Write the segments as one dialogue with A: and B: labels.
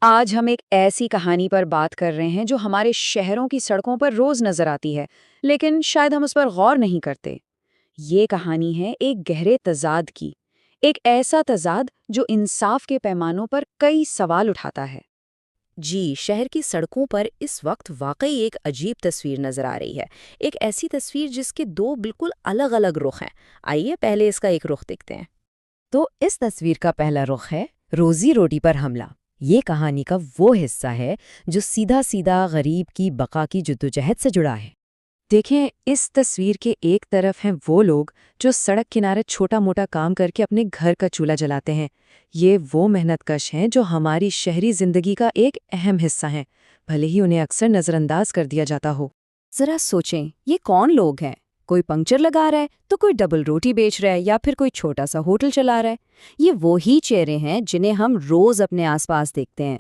A: آج ہم ایک ایسی کہانی پر بات کر رہے ہیں جو ہمارے شہروں کی سڑکوں پر روز نظر آتی ہے، لیکن شاید ہم اس پر غور نہیں کرتے۔ یہ کہانی ہے ایک گہرے تضاد کی، ایک ایسا تضاد جو انصاف کے پیمانوں پر کئی سوال اٹھاتا ہے۔
B: جی، شہر کی سڑکوں پر اس وقت واقعی ایک عجیب تصویر نظر آ رہی ہے۔ ایک ایسی تصویر جس کے دو بالکل الگ الگ رخ ہیں۔ آئیے پہلے اس کا ایک رخ دیکھتے ہیں۔
C: تو اس تصویر کا پہلا رخ ہے روزی روٹی پر حملہ۔ یہ کہانی کا وہ حصہ ہے جو سیدھا سیدھا غریب کی بقا کی جدوجہد سے جڑا ہے۔ دیکھیں، اس تصویر کے ایک طرف ہیں وہ لوگ جو سڑک کنارے چھوٹا موٹا کام کر کے اپنے گھر کا چولہا جلاتے ہیں۔ یہ وہ محنت کش ہیں جو ہماری شہری زندگی کا ایک اہم حصہ ہیں، بھلے ہی انہیں اکثر نظر انداز کر دیا جاتا ہو۔
A: ذرا سوچیں، یہ کون لوگ ہیں؟ کوئی پنکچر لگا رہا ہے تو کوئی ڈبل روٹی بیچ رہا ہے یا پھر کوئی چھوٹا سا ہوٹل چلا رہا ہے۔ یہ وہی چہرے ہیں جنہیں ہم روز اپنے آس پاس دیکھتے ہیں۔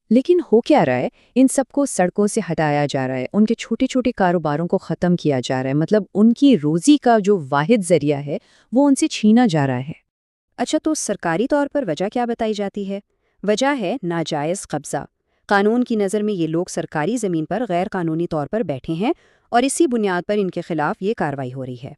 C: لیکن ہو کیا رہا ہے؟ ان سب کو سڑکوں سے ہٹایا جا رہا ہے، ان کے چھوٹے چھوٹے کاروباروں کو ختم کیا جا رہا ہے، مطلب ان کی روزی کا جو واحد ذریعہ ہے وہ ان سے چھینا جا رہا ہے۔
A: اچھا، تو سرکاری طور پر وجہ کیا بتائی جاتی ہے؟ وجہ ہے ناجائز قبضہ۔ قانون کی نظر میں یہ لوگ سرکاری زمین پر غیر قانونی طور پر بیٹھے ہیں اور اسی بنیاد پر ان کے خلاف یہ کارروائی ہو رہی ہے۔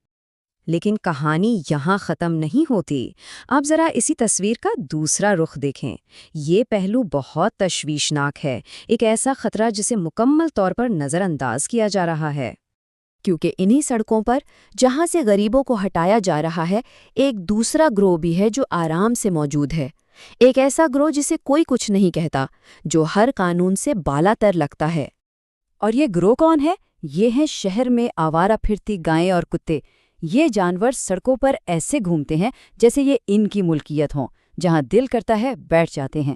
C: لیکن کہانی یہاں ختم نہیں ہوتی۔ آپ ذرا اسی تصویر کا دوسرا رخ دیکھیں۔ یہ پہلو بہت تشویشناک ہے، ایک ایسا خطرہ جسے مکمل طور پر نظر انداز کیا جا رہا ہے۔
B: کیونکہ انہی سڑکوں پر جہاں سے غریبوں کو ہٹایا جا رہا ہے، ایک دوسرا گروہ بھی ہے جو آرام سے موجود ہے۔ ایک ایسا گروہ جسے کوئی کچھ نہیں کہتا، جو ہر قانون سے بالا تر لگتا ہے۔
C: اور یہ گروہ کون ہے؟ یہ ہیں شہر میں آوارہ پھرتی گائیں اور کتے۔ یہ جانور سڑکوں پر ایسے گھومتے ہیں جیسے یہ ان کی ملکیت ہوں، جہاں دل کرتا ہے بیٹھ جاتے ہیں۔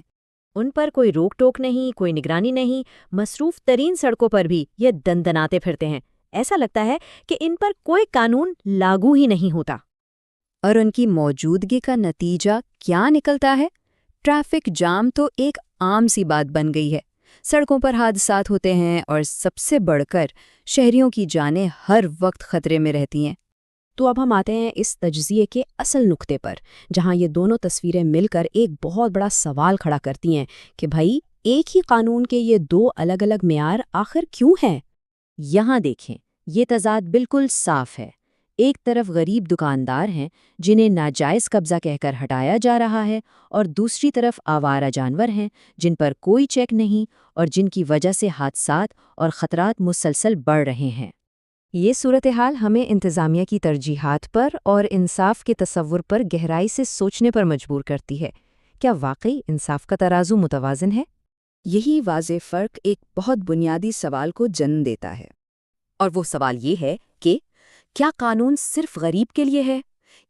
B: ان پر کوئی روک ٹوک نہیں، کوئی نگرانی نہیں۔ مصروف ترین سڑکوں پر بھی یہ دندناتے پھرتے ہیں۔ ایسا لگتا ہے کہ ان پر کوئی قانون لاگو ہی نہیں ہوتا۔
C: اور ان کی موجودگی کا نتیجہ کیا نکلتا ہے؟ ٹریفک جام تو ایک عام سی بات بن گئی ہے۔ سڑکوں پر حادثات ہوتے ہیں اور سب سے بڑھ کر شہریوں کی جانیں ہر وقت خطرے میں رہتی ہیں۔
B: تو اب ہم آتے ہیں اس تجزیے کے اصل نقطے پر، جہاں یہ دونوں تصویریں مل کر ایک بہت بڑا سوال کھڑا کرتی ہیں کہ بھائی، ایک ہی قانون کے یہ دو الگ الگ معیار آخر کیوں ہیں؟
C: یہاں دیکھیں، یہ تضاد بالکل صاف ہے۔ ایک طرف غریب دکاندار ہیں جنہیں ناجائز قبضہ کہہ کر ہٹایا جا رہا ہے، اور دوسری طرف آوارہ جانور ہیں جن پر کوئی چیک نہیں اور جن کی وجہ سے حادثات اور خطرات مسلسل بڑھ رہے ہیں۔ یہ صورتحال ہمیں انتظامیہ کی ترجیحات پر اور انصاف کے تصور پر گہرائی سے سوچنے پر مجبور کرتی ہے۔ کیا واقعی انصاف کا ترازو متوازن ہے؟
A: یہی واضح فرق ایک بہت بنیادی سوال کو جنم دیتا ہے، اور وہ سوال یہ ہے کہ کیا قانون صرف غریب کے لیے ہے؟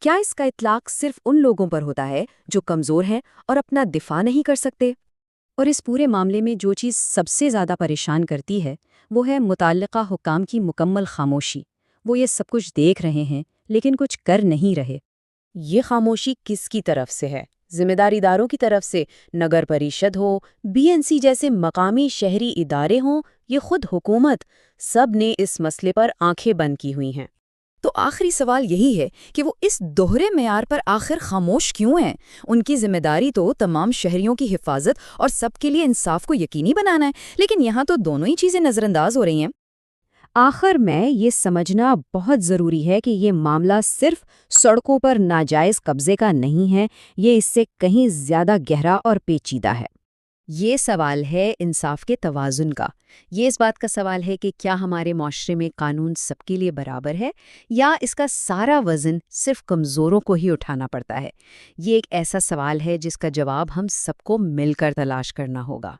A: کیا اس کا اطلاق صرف ان لوگوں پر ہوتا ہے جو کمزور ہیں اور اپنا دفاع نہیں کر سکتے؟
C: اور اس پورے معاملے میں جو چیز سب سے زیادہ پریشان کرتی ہے وہ ہے متعلقہ حکام کی مکمل خاموشی۔ وہ یہ سب کچھ دیکھ رہے ہیں لیکن کچھ کر نہیں رہے۔
B: یہ خاموشی کس کی طرف سے ہے؟ ذمہ داری داروں کی طرف سے، نگر پریشد ہو، بی این سی جیسے مقامی شہری ادارے ہوں، یہ خود حکومت، سب نے اس مسئلے پر آنکھیں بند کی ہوئی ہیں۔
A: تو آخری سوال یہی ہے کہ وہ اس دوہرے معیار پر آخر خاموش کیوں ہیں؟ ان کی ذمہ داری تو تمام شہریوں کی حفاظت اور سب کے لیے انصاف کو یقینی بنانا ہے، لیکن یہاں تو دونوں ہی چیزیں نظر انداز ہو رہی ہیں۔
C: آخر میں یہ سمجھنا بہت ضروری ہے کہ یہ معاملہ صرف سڑکوں پر ناجائز قبضے کا نہیں ہے، یہ اس سے کہیں زیادہ گہرا اور پیچیدہ ہے۔
B: یہ سوال ہے انصاف کے توازن کا۔ یہ اس بات کا سوال ہے کہ کیا ہمارے معاشرے میں قانون سب کے لیے برابر ہے، یا اس کا سارا وزن صرف کمزوروں کو ہی اٹھانا پڑتا ہے۔ یہ ایک ایسا سوال ہے جس کا جواب ہم سب کو مل کر تلاش کرنا ہوگا۔